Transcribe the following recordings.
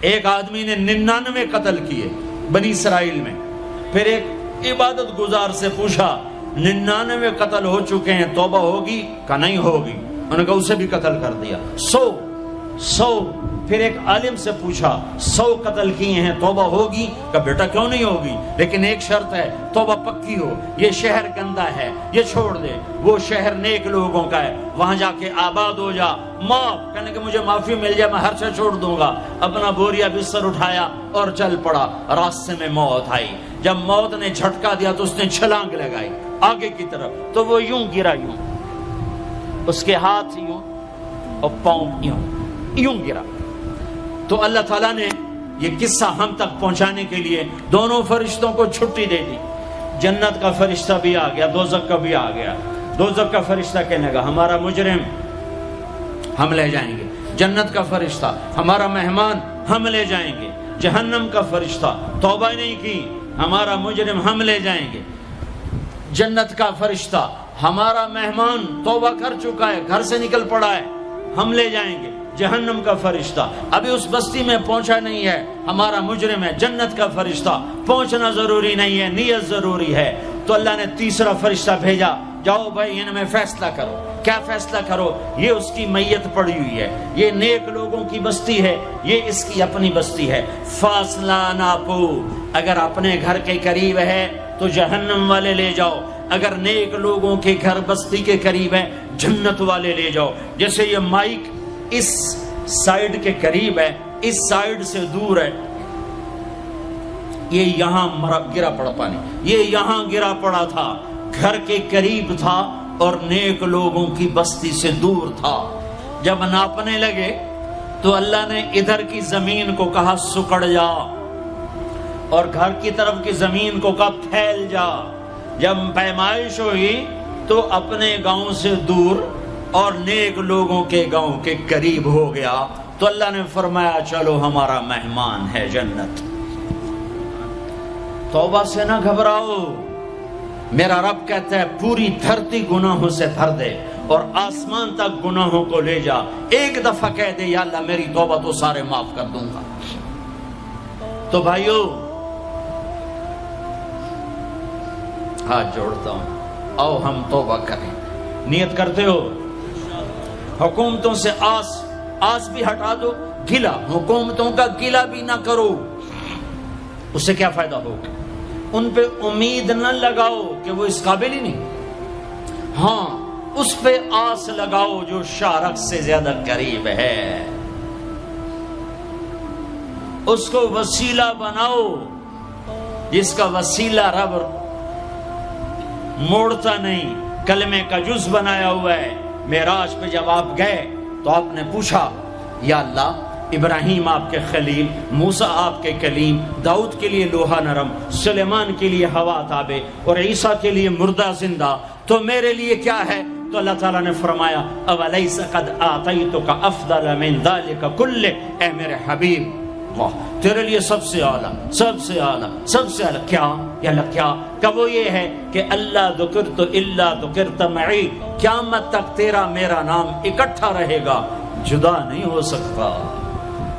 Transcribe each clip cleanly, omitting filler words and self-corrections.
ایک آدمی نے 99 قتل کیے بنی اسرائیل میں. پھر ایک عبادت گزار سے پوچھا 99 قتل ہو چکے ہیں، توبہ ہوگی؟ کہ نہیں ہوگی. انہوں نے کہا اسے بھی قتل کر دیا. 100. پھر ایک عالم سے پوچھا 100 قتل کیے ہیں، توبہ ہوگی؟ کہ بیٹا کیوں نہیں ہوگی، لیکن ایک شرط ہے، توبہ پکی ہو. یہ شہر گندا ہے، یہ چھوڑ دے. وہ شہر نیک لوگوں کا ہے، وہاں جا کے آباد ہو جا. معاف کہنے کہ مجھے معافی مل جائے میں ہر شے چھوڑ دوں گا. اپنا بوریا بستر اٹھایا اور چل پڑا. راستے میں موت آئی. جب موت نے جھٹکا دیا تو اس نے چھلانگ لگائی آگے کی طرف، تو وہ یوں گرا، یوں اس کے ہاتھ یوں اور پاؤں یوں گرا. تو اللہ تعالیٰ نے یہ قصہ ہم تک پہنچانے کے لیے دونوں فرشتوں کو چھٹی دے دی. جنت کا فرشتہ بھی آ گیا، دوزخ کا بھی آ گیا. دوزخ کا فرشتہ کہنے لگا ہمارا مجرم ہم لے جائیں گے. جنت کا فرشتہ ہمارا مہمان ہم لے جائیں گے. جہنم کا فرشتہ توبہ نہیں کی ہمارا مجرم ہم لے جائیں گے. جنت کا فرشتہ ہمارا مہمان توبہ کر چکا ہے، گھر سے نکل پڑا ہے، ہم لے جائیں گے. جہنم کا فرشتہ ابھی اس بستی میں پہنچا نہیں ہے، ہمارا مجرم ہے. جنت کا فرشتہ پہنچنا ضروری نہیں ہے، نیت ضروری ہے. تو اللہ نے تیسرا فرشتہ بھیجا، جاؤ بھائی ان میں فیصلہ کرو. کیا فیصلہ کرو؟ یہ اس کی میت پڑی ہوئی ہے، یہ نیک لوگوں کی بستی ہے، یہ اس کی اپنی بستی ہے. فاصلہ ناپو، اگر اپنے گھر کے قریب ہے تو جہنم والے لے جاؤ، اگر نیک لوگوں کے گھر بستی کے قریب ہے جنت والے لے جاؤ. جیسے یہ مائک اس سائیڈ کے قریب ہے، اس سائیڈ سے دور ہے. یہ یہاں گرا پڑا پانی، یہ یہاں گرا پڑا تھا، گھر کے قریب تھا اور نیک لوگوں کی بستی سے دور تھا. جب ناپنے لگے تو اللہ نے ادھر کی زمین کو کہا سکڑ جا، اور گھر کی طرف کی زمین کو کہا پھیل جا. جب پیمائش ہوئی تو اپنے گاؤں سے دور اور نیک لوگوں کے گاؤں کے قریب ہو گیا. تو اللہ نے فرمایا چلو ہمارا مہمان ہے جنت. توبہ سے نہ گھبراؤ، میرا رب کہتا ہے پوری دھرتی گناہوں سے بھر دے اور آسمان تک گناہوں کو لے جا. ایک دفعہ کہہ دے یا اللہ میری توبہ تو سارے معاف کر دوں گا. تو بھائیو ہاتھ جوڑتا ہوں، آؤ ہم توبہ کریں. نیت کرتے ہو؟ حکومتوں سے آس بھی ہٹا دو، گلا حکومتوں کا گلا بھی نہ کرو. اس سے کیا فائدہ ہوگا؟ ان پہ امید نہ لگاؤ کہ وہ اس قابل ہی نہیں. ہاں اس پہ آس لگاؤ جو شارک سے زیادہ قریب ہے. اس کو وسیلہ بناؤ جس کا وسیلہ رب موڑتا نہیں، کلمے کا جز بنایا ہوا ہے. معراج پہ جب آپ گئے تو آپ نے پوچھا یا اللہ ابراہیم آپ کے خلیل، موسیٰ آپ کے کلیم، داؤد کے لیے لوہا نرم، سلیمان کے لیے ہوا تابع اور عیسیٰ کے لیے مردہ زندہ، تو میرے لیے کیا ہے؟ تو اللہ تعالیٰ نے فرمایا اولیس قد آتیتک افضل من ذلک کلہ، اے میرے حبیب واہ تیرے لیے سب سے اعلیٰ، سب سے اعلیٰ، سب سے اعلیٰ کیا؟ یا اللہ کیا؟ کہ وہ یہ ہے کہ اللہ ذکرت الا ذکرت معی، قیامت تک تیرا میرا نام اکٹھا رہے گا، جدا نہیں ہو سکتا.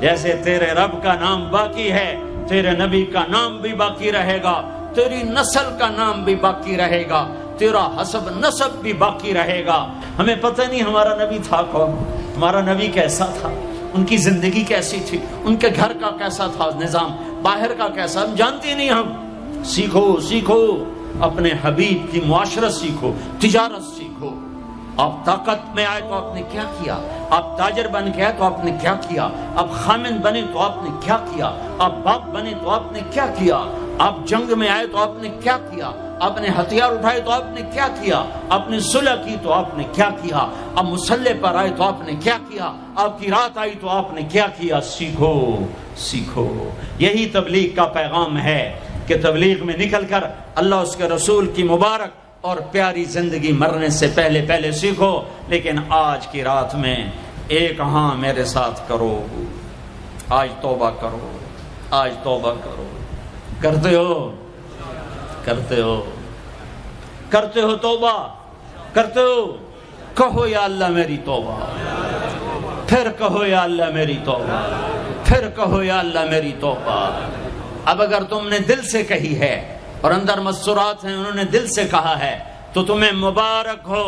جیسے تیرے رب کا نام باقی ہے، تیرے نبی کا نام بھی باقی رہے گا، تیری نسل کا نام بھی باقی رہے گا، تیرا حسب نسب بھی باقی رہے گا. ہمیں پتہ نہیں ہمارا نبی تھا کون، ہمارا نبی کیسا تھا، ان کی زندگی کیسی تھی، ان کے گھر کا کیسا تھا نظام، باہر کا کیسا، ہم جانتے نہیں. ہم سیکھو اپنے حبیب کی معاشرت سیکھو، تجارت سیکھو. آپ طاقت میں آئے تو آپ نے کیا کیا، آپ تاجر بن کے آئے تو آپ نے کیا کیا، آپ خامن بنے تو آپ نے کیا کیا، آپ باپ بنے تو آپ نے کیا کیا، آپ جنگ میں آئے تو آپ نے کیا کیا، آپ نے ہتھیار اٹھائے تو آپ نے کیا کیا، آپ نے صلح کی تو آپ نے کیا کیا، آپ مسلح پر آئے تو آپ نے کیا کیا، آپ کی رات آئی تو آپ نے کیا کیا. سیکھو. یہی تبلیغ کا پیغام ہے کہ تبلیغ میں نکل کر اللہ اس کے رسول کی مبارک اور پیاری زندگی مرنے سے پہلے سیکھو. لیکن آج کی رات میں ایک ہاں میرے ساتھ کرو، آج توبہ کرو، آج توبہ کرو. کرتے ہو توبہ کرتے ہو؟ کہو یا اللہ میری توبہ، پھر کہو یا اللہ میری توبہ، پھر کہو یا اللہ میری توبہ۔ اب اگر تم نے دل سے کہی ہے اور اندر مسرات ہیں انہوں نے دل سے کہا ہے تو تمہیں مبارک ہو،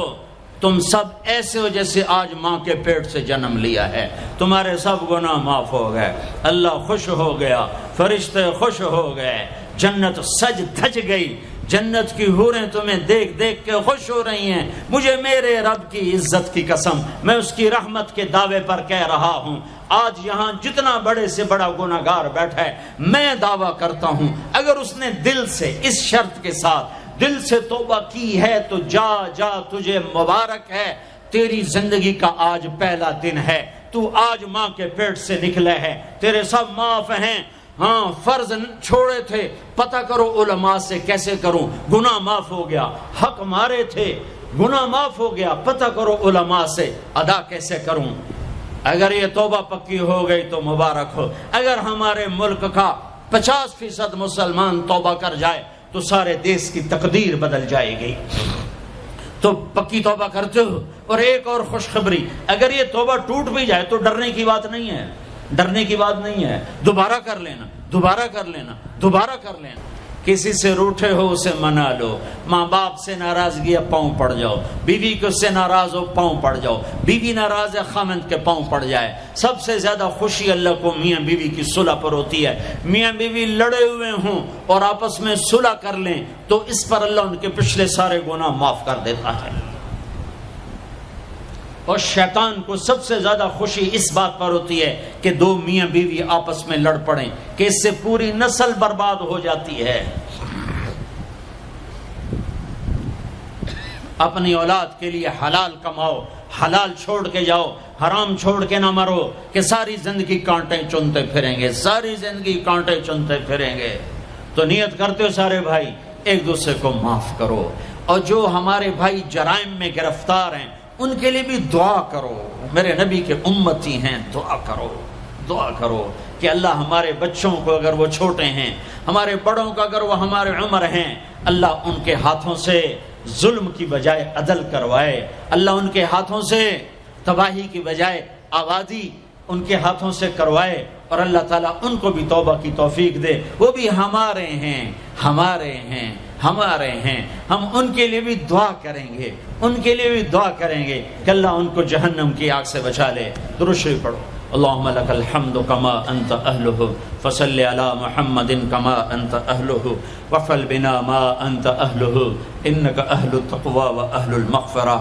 تم سب ایسے ہو جیسے آج ماں کے پیٹ سے جنم لیا ہے، تمہارے سب گناہ معاف ہو گئے، اللہ خوش ہو گیا، فرشتے خوش ہو گئے، جنت سج دھج گئی، جنت کی حوریں تمہیں دیکھ دیکھ کے خوش ہو رہی ہیں۔ مجھے میرے رب کی عزت کی قسم، میں اس کی رحمت کے دعوے پر کہہ رہا ہوں، آج یہاں جتنا بڑے سے بڑا گناہگار بیٹھا ہے، میں دعویٰ کرتا ہوں اگر اس نے دل سے اس شرط کے ساتھ دل سے توبہ کی ہے تو جا جا تجھے مبارک ہے، تیری زندگی کا آج پہلا دن ہے، تو آج ماں کے پیٹ سے نکلے ہے، تیرے سب معاف ہیں۔ ہاں فرض چھوڑے تھے، پتہ کرو علماء سے کیسے کروں، گناہ معاف ہو گیا، حق مارے تھے گناہ معاف ہو گیا، پتہ کرو علماء سے ادا کیسے کروں۔ اگر یہ توبہ پکی ہو گئی تو مبارک ہو۔ اگر ہمارے ملک کا 50% مسلمان توبہ کر جائے تو سارے دیش کی تقدیر بدل جائے گی۔ تو پکی توبہ کرتے ہو۔ اور ایک اور خوشخبری، اگر یہ توبہ ٹوٹ بھی جائے تو ڈرنے کی بات نہیں ہے، ڈرنے کی بات نہیں ہے، دوبارہ کر لینا، دوبارہ کر لینا، دوبارہ کر لینا۔ کسی سے روٹھے ہو اسے منا لو، ماں باپ سے ناراضگی ہے پاؤں پڑ جاؤ، بیوی کو سے ناراض ہو پاؤں پڑ جاؤ، بیوی ناراض ہے خامند کے پاؤں پڑ جائے۔ سب سے زیادہ خوشی اللہ کو میاں بیوی کی صلح پر ہوتی ہے۔ میاں بیوی لڑے ہوئے ہوں اور آپس میں صلح کر لیں تو اس پر اللہ ان کے پچھلے سارے گناہ معاف کر دیتا ہے۔ اور شیطان کو سب سے زیادہ خوشی اس بات پر ہوتی ہے کہ دو میاں بیوی آپس میں لڑ پڑیں، کہ اس سے پوری نسل برباد ہو جاتی ہے۔ اپنی اولاد کے لیے حلال کماؤ، حلال چھوڑ کے جاؤ، حرام چھوڑ کے نہ مرو کہ ساری زندگی کانٹے چنتے پھریں گے، ساری زندگی کانٹے چنتے پھریں گے۔ تو نیت کرتے ہو سارے بھائی ایک دوسرے کو معاف کرو، اور جو ہمارے بھائی جرائم میں گرفتار ہیں ان کے لیے بھی دعا کرو، میرے نبی کے امتی ہیں، دعا کرو، دعا کرو کہ اللہ ہمارے بچوں کو اگر وہ چھوٹے ہیں، ہمارے بڑوں کو اگر وہ ہمارے عمر ہیں، اللہ ان کے ہاتھوں سے ظلم کی بجائے عدل کروائے، اللہ ان کے ہاتھوں سے تباہی کی بجائے آبادی ان کے ہاتھوں سے کروائے، اور اللہ تعالیٰ ان کو بھی توبہ کی توفیق دے۔ وہ بھی ہمارے ہیں، ہمارے ہیں، ہمارے ہیں، ہم ان کے لیے بھی دعا کریں گے، ان کے لیے بھی دعا کریں گے کہ اللہ ان کو جہنم کی آگ سے بچا لے۔ درود شریف پڑھو۔ اللہم لک الحمد کما انت اہلہ فصل علی محمد کما انت اہلہ وفعل بنا ما انت اہلہ انک اہل التقوی و اہل المغفرہ،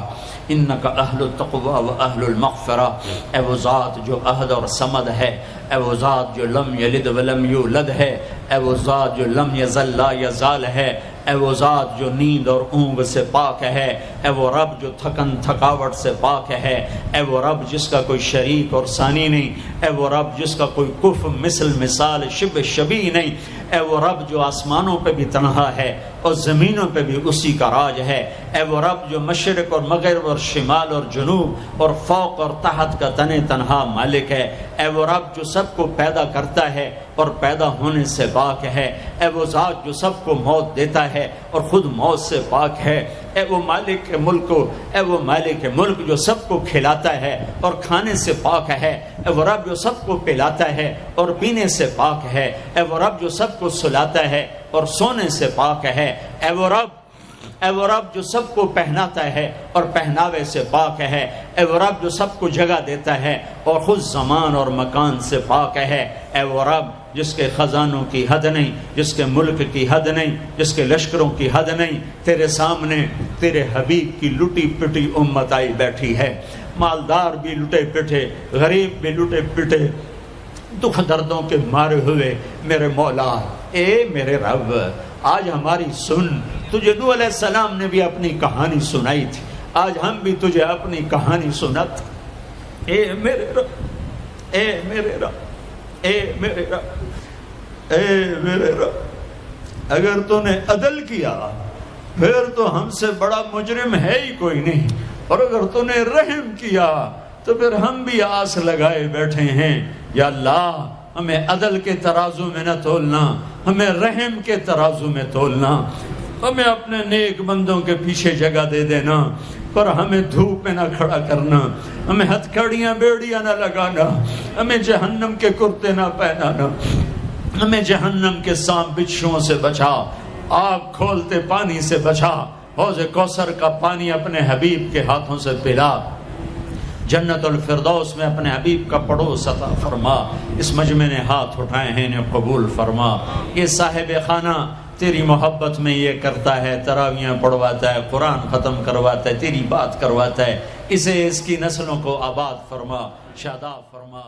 انک اہل التقوی و اہل المغفرہ۔ اے وہ ذات جو احد اور صمد ہے، اے وہ ذات جو لم یلد ولم یولد ہے، اے وہ ذات جو لم یزل لا یزال ہے، اے وہ ذات جو نیند اور اونگ سے پاک ہے، اے وہ رب جو تھکن تھکاوٹ سے پاک ہے، اے وہ رب جس کا کوئی شریک اور ثانی نہیں، اے وہ رب جس کا کوئی کف مثل مثال شبہ شبیہ نہیں، اے وہ رب جو آسمانوں پہ بھی تنہا ہے اور زمینوں پہ بھی اسی کا راج ہے، اے وہ رب جو مشرق اور مغرب اور شمال اور جنوب اور فوق اور تحت کا تنے تنہا مالک ہے، اے وہ رب جو سب کو پیدا کرتا ہے اور پیدا ہونے سے پاک ہے، اے وہ ذات جو سب کو موت دیتا ہے اور خود موت سے پاک ہے، اے وہ مالک ملک، اے وہ مالک ملک جو سب کو کھلاتا ہے اور کھانے سے پاک ہے، اے وہ رب جو سب کو پلاتا ہے اور پینے سے پاک ہے، اے وہ رب جو سب کو سلاتا ہے اور سونے سے پاک ہے، اے وہ رب جو سب کو پہناتا ہے اور پہناوے سے پاک ہے، اے وہ رب جو سب کو جگہ دیتا ہے اور خود زمان اور مکان سے پاک ہے، اے وہ رب جس کے خزانوں کی حد نہیں، جس کے ملک کی حد نہیں، جس کے لشکروں کی حد نہیں، تیرے سامنے تیرے حبیب کی لٹی پٹی امت آئی بیٹھی ہے، مالدار بھی لٹے پٹے، غریب بھی لٹے پٹے، دکھ دردوں کے مارے ہوئے میرے مولا، اے میرے رب آج ہماری سن، تجھے نوح علیہ السلام نے بھی اپنی کہانی سنائی تھی، آج ہم بھی تجھے اپنی کہانی سنت، اے میرے رب، اے میرے رب، اے میرے رب، اے میرے رب، اگر تو نے عدل کیا پھر تو ہم سے بڑا مجرم ہے ہی کوئی نہیں، اور اگر تو نے رحم کیا تو پھر ہم بھی آس لگائے بیٹھے ہیں، یا اللہ ہمیں عدل کے ترازو میں نہ تولنا، ہمیں رحم کے ترازو میں تولنا، ہمیں اپنے نیک بندوں کے پیچھے جگہ دے دینا، پر ہمیں دھوپ میں نہ کھڑا کرنا، ہمیں ہتھکڑیاں بیڑیاں نہ لگانا، ہمیں جہنم کے کرتے نہ پہنانا، ہمیں جہنم کے سانپ بچھوؤں سے بچا، آگ کھولتے پانی سے بچا، حوض کوثر کا پانی اپنے حبیب کے ہاتھوں سے پلا، جنت الفردوس میں اپنے حبیب کا پڑوس عطا فرما۔ اس مجمع نے ہاتھ اٹھائے ہیں انہیں قبول فرما۔ یہ صاحب خانہ تیری محبت میں یہ کرتا ہے، تراویاں پڑھواتا ہے، قرآن ختم کرواتا ہے، تیری بات کرواتا ہے، اسے اس کی نسلوں کو آباد فرما، شاداب فرما۔